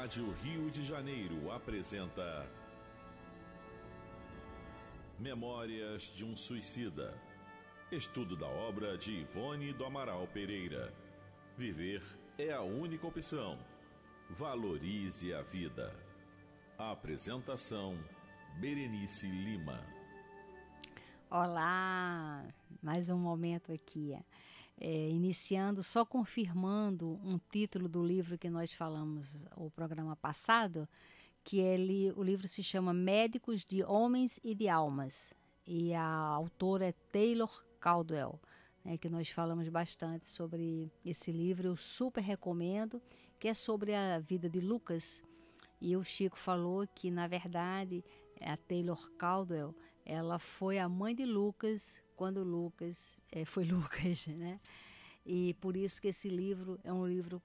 Rádio Rio de Janeiro apresenta Memórias de um Suicida. Estudo da obra de Ivone do Amaral Pereira. Viver é a única opção. Valorize a vida. Apresentação: Berenice Lima. Olá, mais um momento aqui, iniciando, só confirmando um título do livro que nós falamos o programa passado, que o livro se chama Médicos de Homens e de Almas, e a autora é Taylor Caldwell, que nós falamos bastante sobre esse livro. Eu super recomendo, que é sobre a vida de Lucas. E o Chico falou que, na verdade, a Taylor Caldwell, ela foi a mãe de Lucas quando Lucas foi Lucas, né? E por isso que esse livro é um livro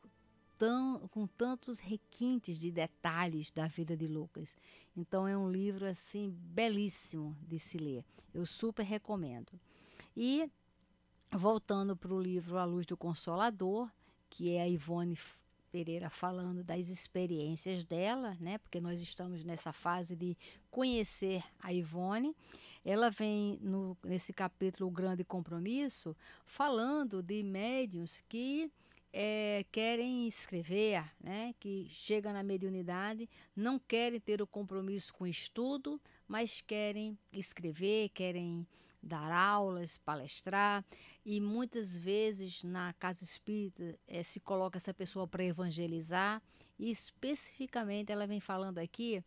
com tantos requintes de detalhes da vida de Lucas. Então é um livro assim belíssimo de se ler. Eu super recomendo. E voltando para o livro A Luz do Consolador, que é a Ivone Pereira falando das experiências dela, né? Porque nós estamos nessa fase de conhecer a Ivone. Ela vem nesse capítulo O Grande Compromisso, falando de médiuns que querem escrever, né? Que chegam na mediunidade, não querem ter o compromisso com o estudo, mas querem escrever, querem dar aulas, palestrar, e muitas vezes na casa espírita se coloca essa pessoa para evangelizar, e especificamente ela vem falando aqui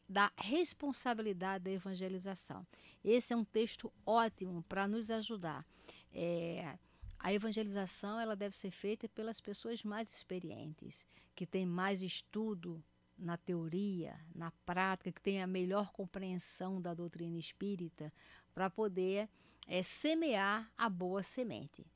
da responsabilidade da evangelização. Esse é um texto ótimo para nos ajudar. A evangelização ela deve ser feita pelas pessoas mais experientes, que têm mais estudo na teoria, na prática, que têm a melhor compreensão da doutrina espírita, para poder semear a boa semente.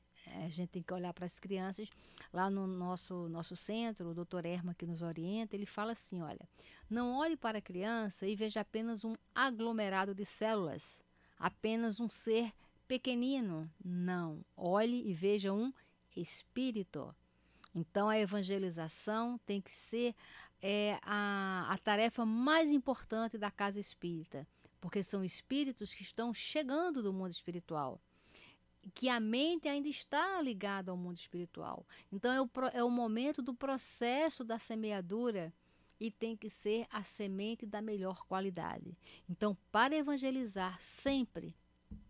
A gente tem que olhar para as crianças. Lá no nosso centro, o Dr. Erma, que nos orienta, ele fala assim, olha, não olhe para a criança e veja apenas um aglomerado de células, apenas um ser pequenino. Não, olhe e veja um espírito. Então a evangelização tem que ser a tarefa mais importante da casa espírita, porque são espíritos que estão chegando do mundo espiritual, que a mente ainda está ligada ao mundo espiritual. Então é o momento do processo da semeadura, e tem que ser a semente da melhor qualidade. Então, para evangelizar sempre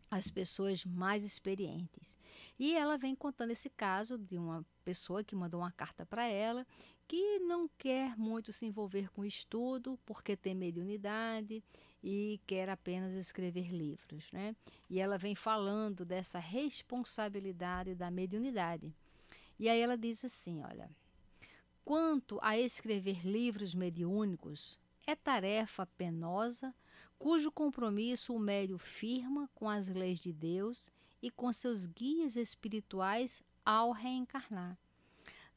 as pessoas mais experientes. E ela vem contando esse caso de uma pessoa que mandou uma carta para ela, que não quer muito se envolver com estudo, porque tem mediunidade e quer apenas escrever livros, né? E ela vem falando dessa responsabilidade da mediunidade. E aí ela diz assim, olha, quanto a escrever livros mediúnicos, é tarefa penosa, cujo compromisso o médium firma com as leis de Deus e com seus guias espirituais ao reencarnar.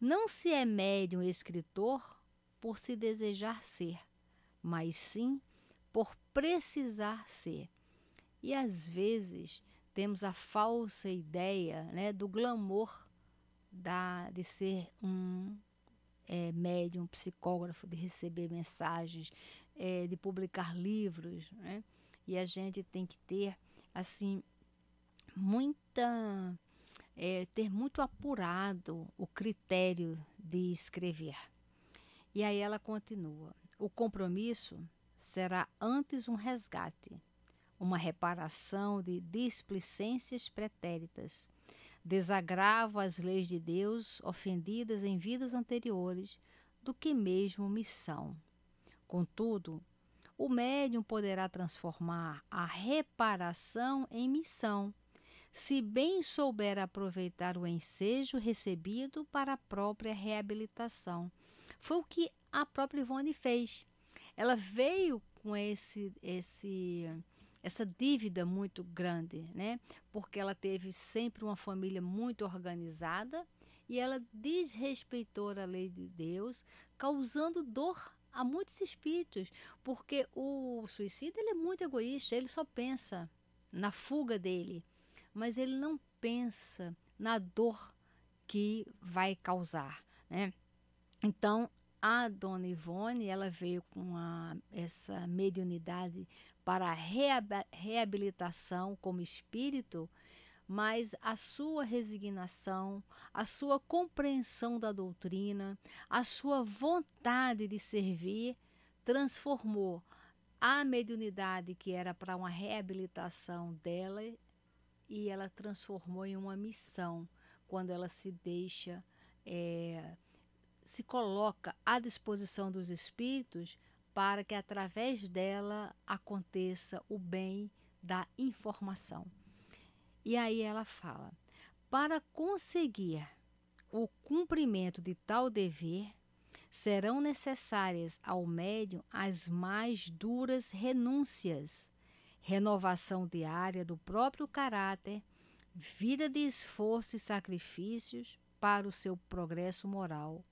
Não se é médium escritor por se desejar ser, mas sim por precisar ser. E às vezes temos a falsa ideia, né, do glamour de ser um médium, psicógrafo, de receber mensagens, de publicar livros, né? E a gente tem que ter assim ter muito apurado o critério de escrever. E aí ela continua: o compromisso será antes um resgate, uma reparação de displicências pretéritas, desagravo às leis de Deus ofendidas em vidas anteriores, do que mesmo missão. Contudo, o médium poderá transformar a reparação em missão, se bem souber aproveitar o ensejo recebido para a própria reabilitação. Foi o que a própria Ivone fez. Ela veio com essa dívida muito grande, né? Porque ela teve sempre uma família muito organizada e ela desrespeitou a lei de Deus, causando dor a muitos espíritos, porque o suicida ele é muito egoísta, ele só pensa na fuga dele, mas ele não pensa na dor que vai causar, né? Então a dona Ivone, ela veio com essa mediunidade para a reabilitação como espírito, mas a sua resignação, a sua compreensão da doutrina, a sua vontade de servir, transformou a mediunidade que era para uma reabilitação dela, e ela transformou em uma missão, quando ela se deixa, se coloca à disposição dos espíritos para que através dela aconteça o bem da informação. E aí ela fala: para conseguir o cumprimento de tal dever, serão necessárias ao médium as mais duras renúncias, renovação diária do próprio caráter, vida de esforço e sacrifícios para o seu progresso moral,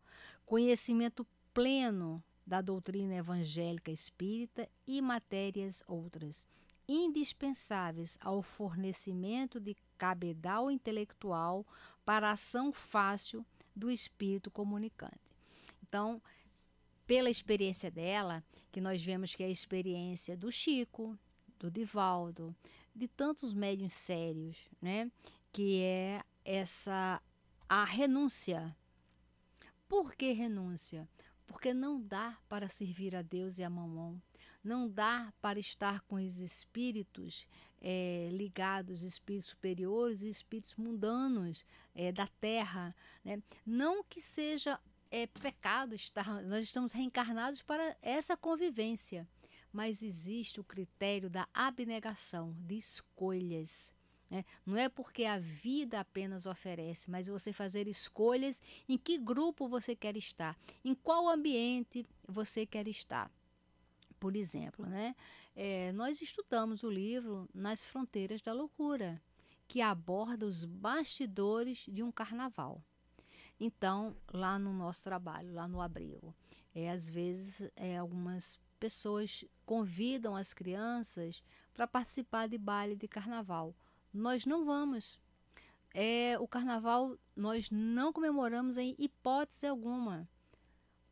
conhecimento pleno da doutrina evangélica espírita e matérias outras, indispensáveis ao fornecimento de cabedal intelectual para a ação fácil do espírito comunicante. Então, pela experiência dela, que nós vemos que é a experiência do Chico, do Divaldo, de tantos médiuns sérios, né? Que é a renúncia. Por que renúncia? Porque não dá para servir a Deus e a Mamon, não dá para estar com os espíritos ligados, espíritos superiores e espíritos mundanos da terra, né? Não que seja pecado estar, nós estamos reencarnados para essa convivência, mas existe o critério da abnegação, de escolhas. Não é porque a vida apenas oferece, mas você fazer escolhas em que grupo você quer estar, em qual ambiente você quer estar. Por exemplo, nós estudamos o livro Nas Fronteiras da Loucura, que aborda os bastidores de um carnaval. Então, lá no nosso trabalho, lá no abrigo, às vezes algumas pessoas convidam as crianças para participar de baile de carnaval. Nós não vamos. O carnaval nós não comemoramos em hipótese alguma.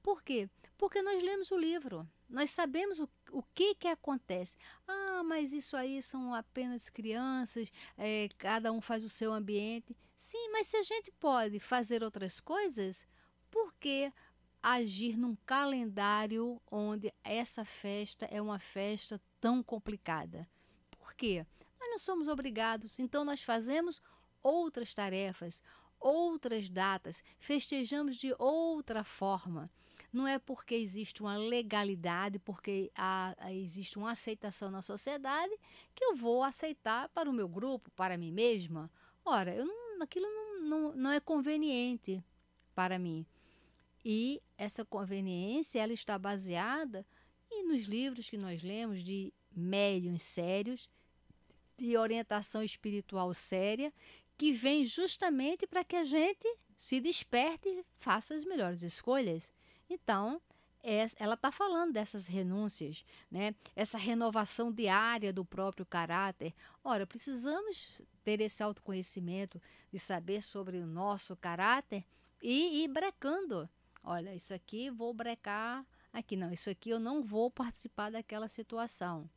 Por quê? Porque nós lemos o livro. Nós sabemos o que acontece. Mas isso aí são apenas crianças, cada um faz o seu ambiente. Sim, mas se a gente pode fazer outras coisas, por que agir num calendário onde essa festa é uma festa tão complicada? Por quê? Nós não somos obrigados, então nós fazemos outras tarefas, outras datas, festejamos de outra forma. Não é porque existe uma legalidade, porque existe uma aceitação na sociedade, que eu vou aceitar para o meu grupo, para mim mesma. Ora, aquilo não é conveniente para mim. E essa conveniência ela está baseada nos livros que nós lemos de médiuns sérios, de orientação espiritual séria, que vem justamente para que a gente se desperte e faça as melhores escolhas. Então, ela está falando dessas renúncias, essa renovação diária do próprio caráter. Ora, precisamos ter esse autoconhecimento de saber sobre o nosso caráter e ir brecando. Olha, isso aqui vou brecar, aqui não, isso aqui eu não vou participar daquela situação.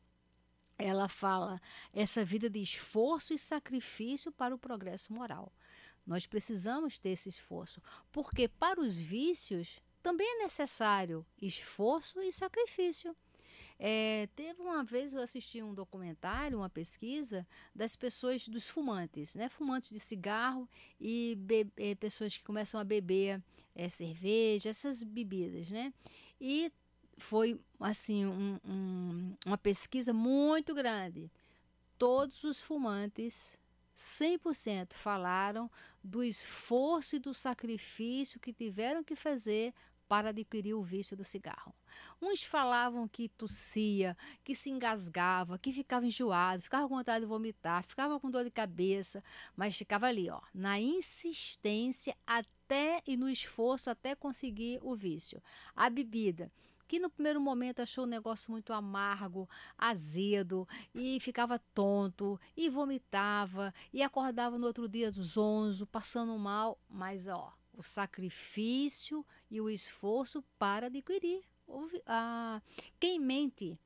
Ela fala essa vida de esforço e sacrifício para o progresso moral. Nós precisamos ter esse esforço, porque para os vícios também é necessário esforço e sacrifício. Teve uma vez eu assisti um documentário, uma pesquisa das pessoas, dos fumantes, fumantes de cigarro e pessoas que começam a beber cerveja, essas bebidas, E foi assim uma pesquisa muito grande. Todos os fumantes 100% falaram do esforço e do sacrifício que tiveram que fazer para adquirir o vício do cigarro. Uns falavam que tossia, que se engasgava, que ficava enjoado, ficava com vontade de vomitar, ficava com dor de cabeça, mas ficava ali, na insistência e no esforço até conseguir o vício. A bebida, que no primeiro momento achou o negócio muito amargo, azedo, e ficava tonto, e vomitava, e acordava no outro dia zonzo, passando mal, mas o sacrifício e o esforço para adquirir. Quem mente,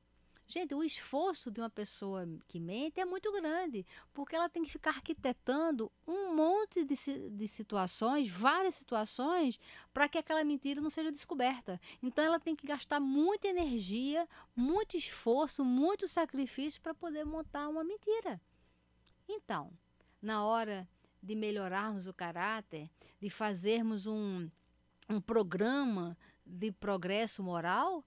gente, o esforço de uma pessoa que mente é muito grande, porque ela tem que ficar arquitetando um monte de situações, várias situações, para que aquela mentira não seja descoberta. Então ela tem que gastar muita energia, muito esforço, muito sacrifício para poder montar uma mentira. Então, na hora de melhorarmos o caráter, de fazermos um programa de progresso moral,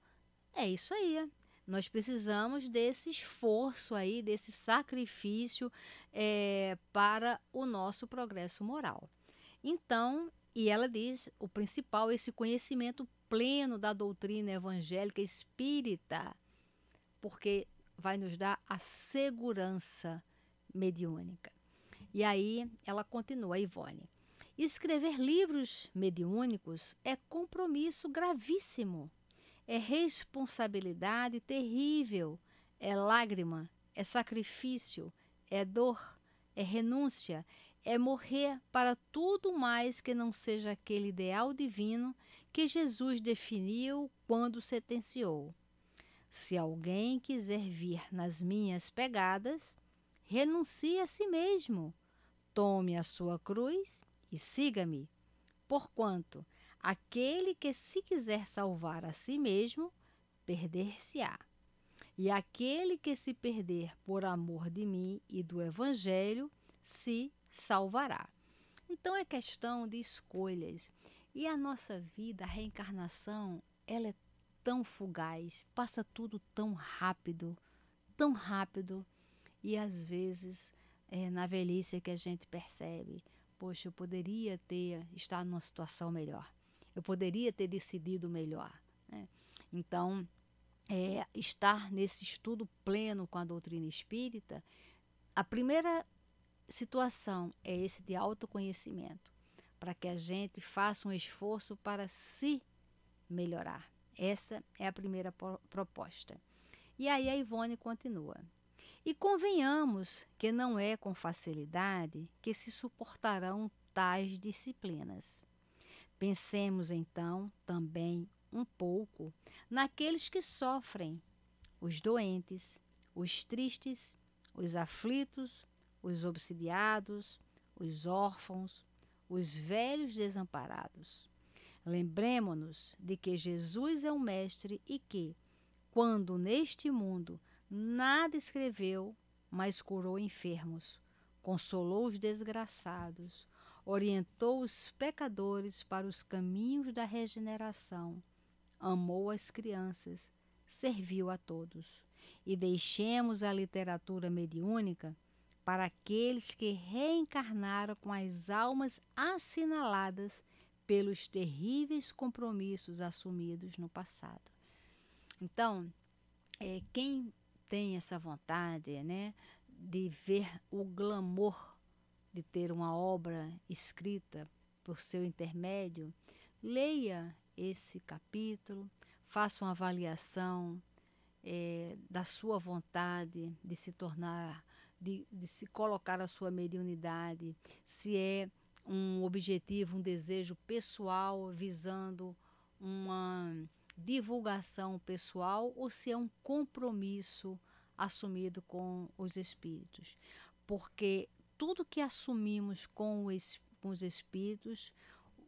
é isso aí. Nós precisamos desse esforço aí, desse sacrifício para o nosso progresso moral. Então, e ela diz, o principal, esse conhecimento pleno da doutrina evangélica espírita, porque vai nos dar a segurança mediúnica. E aí ela continua, Ivone. Escrever livros mediúnicos é compromisso gravíssimo, é responsabilidade terrível, é lágrima, é sacrifício, é dor, é renúncia, é morrer para tudo mais que não seja aquele ideal divino que Jesus definiu quando sentenciou: se alguém quiser vir nas minhas pegadas, renuncie a si mesmo, tome a sua cruz e siga-me. Porquanto aquele que se quiser salvar a si mesmo, perder-se-á. E aquele que se perder por amor de mim e do Evangelho, se salvará. Então é questão de escolhas. E a nossa vida, a reencarnação, ela é tão fugaz, passa tudo tão rápido, e às vezes na velhice é que a gente percebe, poxa, eu poderia estar numa situação melhor, eu poderia ter decidido melhor, né? Então, estar nesse estudo pleno com a doutrina espírita, a primeira situação é esse de autoconhecimento, para que a gente faça um esforço para se melhorar. Essa é a primeira proposta. E aí a Ivone continua. E convenhamos que não é com facilidade que se suportarão tais disciplinas. Pensemos então também um pouco naqueles que sofrem, os doentes, os tristes, os aflitos, os obsidiados, os órfãos, os velhos desamparados. Lembremo-nos de que Jesus é o Mestre e que, quando neste mundo nada escreveu, mas curou enfermos, consolou os desgraçados, orientou os pecadores para os caminhos da regeneração, amou as crianças, serviu a todos. E deixemos a literatura mediúnica para aqueles que reencarnaram com as almas assinaladas pelos terríveis compromissos assumidos no passado. Então, quem tem essa vontade, né, de ver o glamour de ter uma obra escrita por seu intermédio, leia esse capítulo, faça uma avaliação da sua vontade de se tornar, de se colocar a sua mediunidade, se é um objetivo, um desejo pessoal visando uma divulgação pessoal ou se é um compromisso assumido com os espíritos. Porque tudo que assumimos com os espíritos,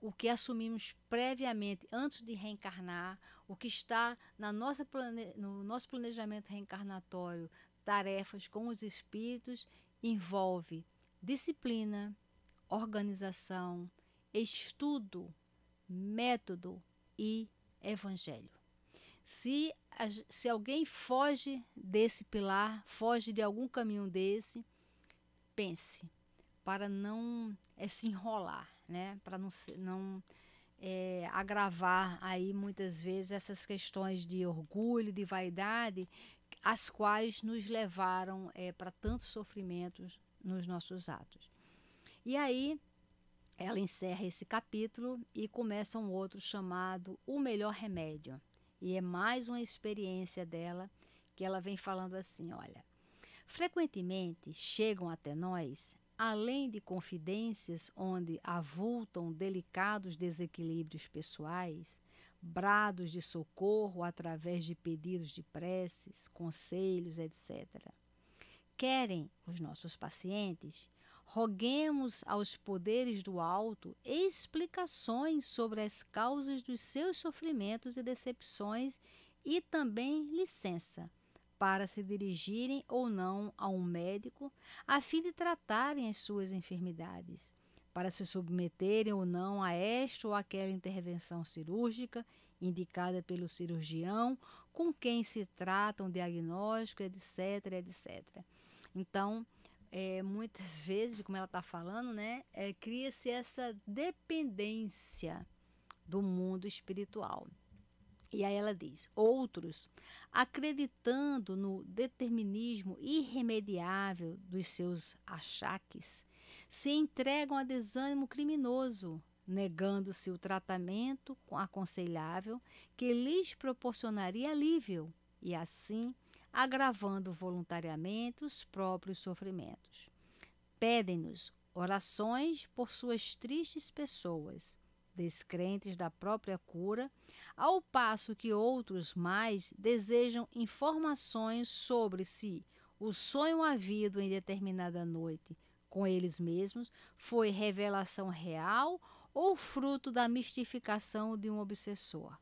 o que assumimos previamente antes de reencarnar, o que está no nosso planejamento reencarnatório, tarefas com os espíritos, envolve disciplina, organização, estudo, método e evangelho. Se alguém foge desse pilar, foge de algum caminho desse, pense, para não se enrolar, né? Para não agravar aí muitas vezes essas questões de orgulho, de vaidade, as quais nos levaram para tantos sofrimentos nos nossos atos. E aí ela encerra esse capítulo e começa um outro chamado O Melhor Remédio. E é mais uma experiência dela que ela vem falando assim, olha, frequentemente chegam até nós além de confidências onde avultam delicados desequilíbrios pessoais, brados de socorro através de pedidos de preces, conselhos, etc. Querem os nossos pacientes, roguemos aos poderes do alto explicações sobre as causas dos seus sofrimentos e decepções e também licença para se dirigirem ou não a um médico a fim de tratarem as suas enfermidades, para se submeterem ou não a esta ou aquela intervenção cirúrgica indicada pelo cirurgião com quem se trata um diagnóstico, etc, etc. Então, muitas vezes, como ela está falando, né, cria-se essa dependência do mundo espiritual. E aí ela diz, outros, acreditando no determinismo irremediável dos seus achaques, se entregam a desânimo criminoso, negando-se o tratamento aconselhável que lhes proporcionaria alívio e, assim, agravando voluntariamente os próprios sofrimentos. Pedem-nos orações por suas tristes pessoas, descrentes da própria cura, ao passo que outros mais desejam informações sobre se o sonho havido em determinada noite com eles mesmos foi revelação real ou fruto da mistificação de um obsessor.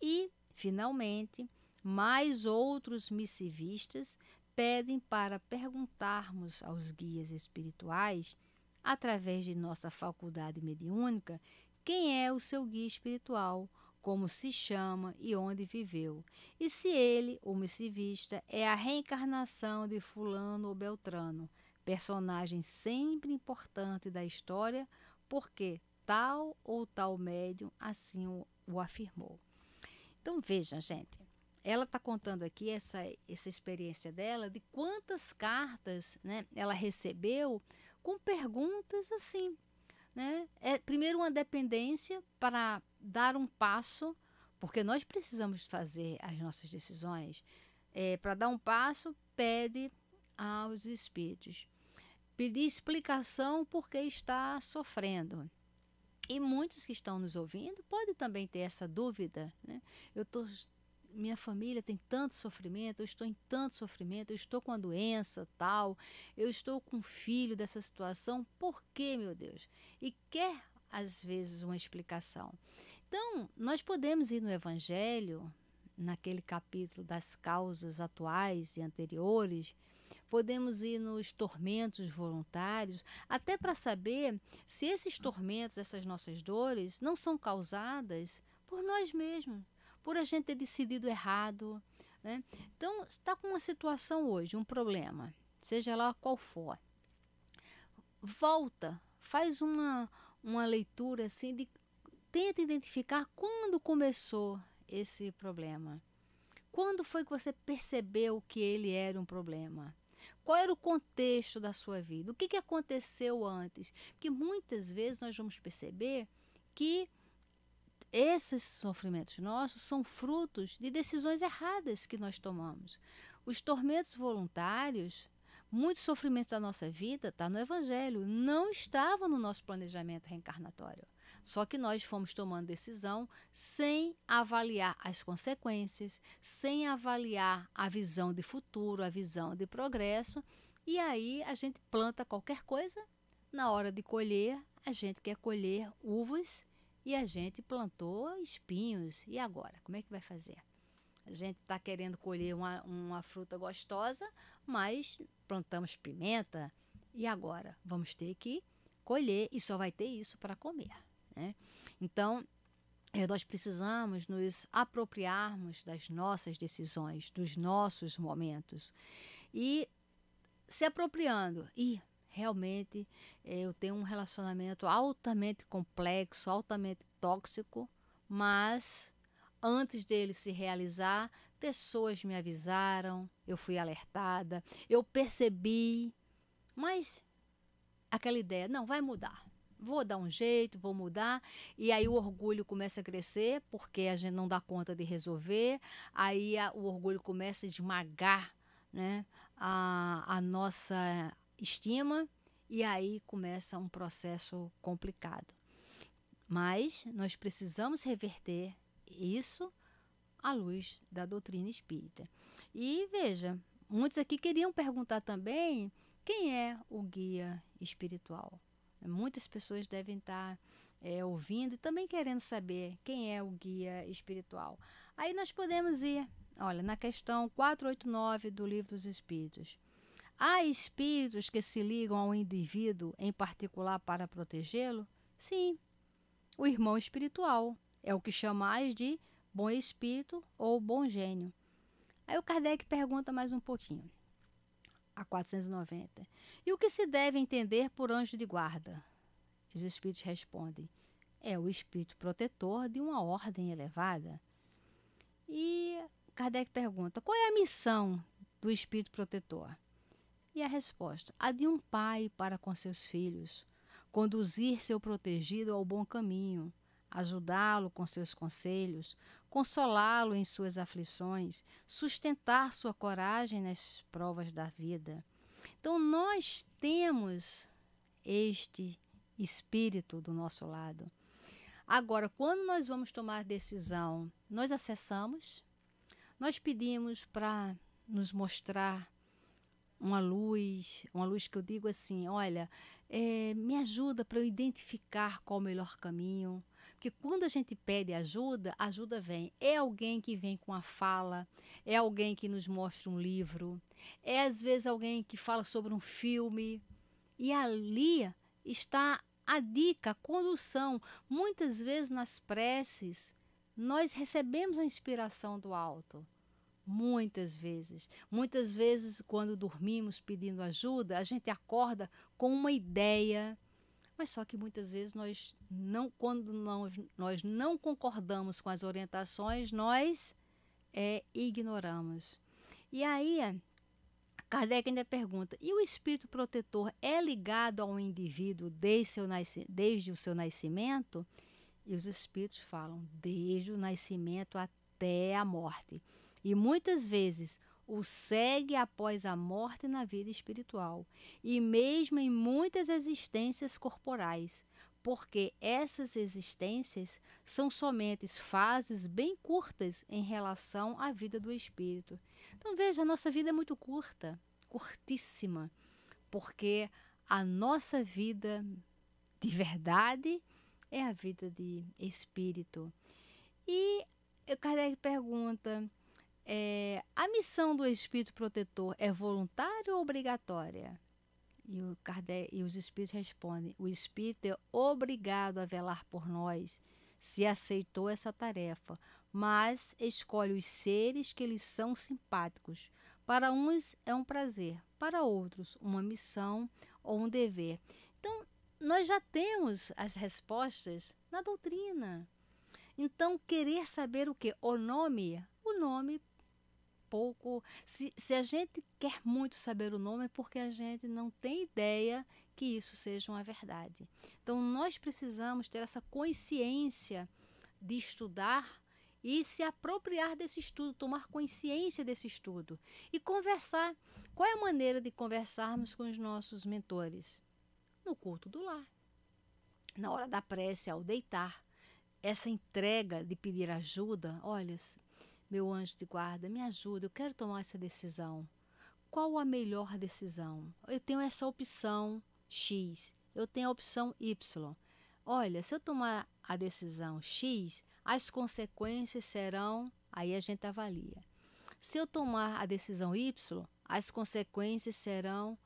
E, finalmente, mais outros missivistas pedem para perguntarmos aos guias espirituais, através de nossa faculdade mediúnica, quem é o seu guia espiritual, como se chama e onde viveu, e se ele, o missivista, é a reencarnação de fulano ou beltrano, personagem sempre importante da história, porque tal ou tal médium assim o afirmou. Então vejam, gente, ela está contando aqui essa experiência dela, de quantas cartas, né, ela recebeu com perguntas assim, né? Primeiro uma dependência para dar um passo, porque nós precisamos fazer as nossas decisões. Para dar um passo, pede aos espíritos. Pedir explicação porque está sofrendo. E muitos que estão nos ouvindo podem também ter essa dúvida, né? Minha família tem tanto sofrimento, eu estou em tanto sofrimento, eu estou com a doença tal, eu estou com um filho dessa situação, por quê, meu Deus? E quer, às vezes, uma explicação. Então, nós podemos ir no Evangelho, naquele capítulo das causas atuais e anteriores, podemos ir nos tormentos voluntários, até para saber se esses tormentos, essas nossas dores, não são causadas por nós mesmos, por a gente ter decidido errado, né? Então, está com uma situação hoje, um problema, seja lá qual for. Volta, faz uma leitura assim, tenta identificar quando começou esse problema. Quando foi que você percebeu que ele era um problema? Qual era o contexto da sua vida? O que aconteceu antes? Porque muitas vezes nós vamos perceber que esses sofrimentos nossos são frutos de decisões erradas que nós tomamos. Os tormentos voluntários, muitos sofrimentos da nossa vida, está no Evangelho, não estavam no nosso planejamento reencarnatório. Só que nós fomos tomando decisão sem avaliar as consequências, sem avaliar a visão de futuro, a visão de progresso, e aí a gente planta qualquer coisa, na hora de colher, a gente quer colher uvas, e a gente plantou espinhos. E agora? Como é que vai fazer? A gente está querendo colher uma fruta gostosa, mas plantamos pimenta. E agora? Vamos ter que colher e só vai ter isso para comer, né? Então, nós precisamos nos apropriarmos das nossas decisões, dos nossos momentos. E se apropriando. Realmente eu tenho um relacionamento altamente complexo, altamente tóxico, mas antes dele se realizar, pessoas me avisaram, eu fui alertada, eu percebi, mas aquela ideia, não, vai mudar. Vou dar um jeito, vou mudar, e aí o orgulho começa a crescer, porque a gente não dá conta de resolver, aí o orgulho começa a esmagar, né, a nossa estima, E aí começa um processo complicado. Mas nós precisamos reverter isso à luz da doutrina espírita. E veja, muitos aqui queriam perguntar também quem é o guia espiritual. Muitas pessoas devem estar ouvindo e também querendo saber quem é o guia espiritual. Aí nós podemos ir, olha, na questão 489 do Livro dos Espíritos. Há espíritos que se ligam ao indivíduo em particular para protegê-lo? Sim, o irmão espiritual é o que chamais de bom espírito ou bom gênio. Aí o Kardec pergunta mais um pouquinho, a 490. E o que se deve entender por anjo de guarda? Os espíritos respondem, é o espírito protetor de uma ordem elevada. E Kardec pergunta, qual é a missão do espírito protetor? E a resposta, a de um pai para com seus filhos, conduzir seu protegido ao bom caminho, ajudá-lo com seus conselhos, consolá-lo em suas aflições, sustentar sua coragem nas provas da vida. Então, nós temos este espírito do nosso lado. Agora, quando nós vamos tomar decisão, nós acessamos, nós pedimos para nos mostrar uma luz que eu digo assim, olha, me ajuda para eu identificar qual o melhor caminho. Porque quando a gente pede ajuda, a ajuda vem. É alguém que vem com a fala, é alguém que nos mostra um livro, é às vezes alguém que fala sobre um filme. E ali está a dica, a condução. Muitas vezes nas preces, nós recebemos a inspiração do alto. Muitas vezes, quando dormimos pedindo ajuda, a gente acorda com uma ideia, mas só que muitas vezes quando nós não concordamos com as orientações, nós ignoramos. E aí, Kardec ainda pergunta, e o espírito protetor é ligado ao indivíduo desde o seu nascimento? E os espíritos falam, desde o nascimento até a morte. E muitas vezes o segue após a morte na vida espiritual, e mesmo em muitas existências corporais, porque essas existências são somente fases bem curtas em relação à vida do espírito. Então veja, a nossa vida é muito curta, curtíssima, porque a nossa vida de verdade é a vida de espírito. E o Kardec pergunta, a missão do espírito protetor é voluntária ou obrigatória? E os espíritos respondem, o espírito é obrigado a velar por nós, se aceitou essa tarefa, mas escolhe os seres que lhes são simpáticos. Para uns é um prazer, para outros uma missão ou um dever. Então, nós já temos as respostas na doutrina. Então, querer saber o quê? O nome pouco. Se a gente quer muito saber o nome, é porque a gente não tem ideia que isso seja uma verdade. Então, nós precisamos ter essa consciência de estudar e se apropriar desse estudo, tomar consciência desse estudo e conversar. Qual é a maneira de conversarmos com os nossos mentores? No culto do lar, na hora da prece, ao deitar. Essa entrega de pedir ajuda, olha, meu anjo de guarda, me ajuda, eu quero tomar essa decisão. Qual a melhor decisão? Eu tenho essa opção X, eu tenho a opção Y. Olha, se eu tomar a decisão X, as consequências serão, aí a gente avalia. Se eu tomar a decisão Y, as consequências serão,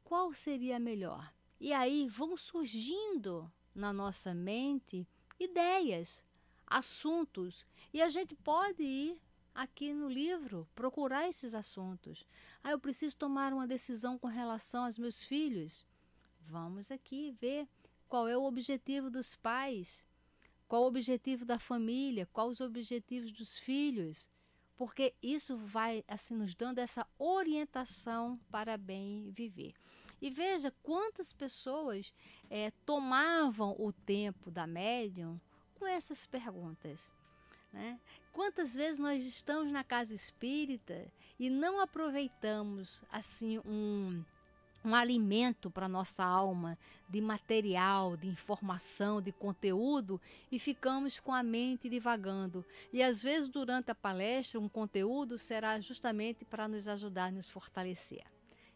qual seria a melhor? E aí vão surgindo na nossa mente ideias, assuntos, e a gente pode ir aqui no livro procurar esses assuntos. Eu preciso tomar uma decisão com relação aos meus filhos. Vamos aqui ver qual é o objetivo dos pais, qual o objetivo da família, quais os objetivos dos filhos, porque isso vai assim nos dando essa orientação para bem viver. E veja quantas pessoas tomavam o tempo da médium com essas perguntas, né? Quantas vezes nós estamos na casa espírita e não aproveitamos assim um alimento para nossa alma, de material, de informação, de conteúdo, e ficamos com a mente divagando. E às vezes durante a palestra um conteúdo será justamente para nos ajudar a nos fortalecer.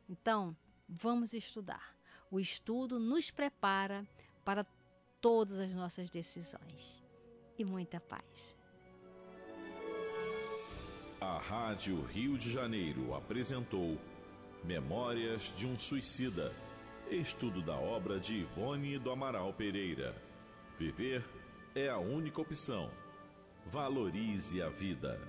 Então, vamos estudar. O estudo nos prepara para todas as nossas decisões. E muita paz. A Rádio Rio de Janeiro apresentou Memórias de um Suicida. Estudo da obra de Ivone do Amaral Pereira. Viver é a única opção. Valorize a vida.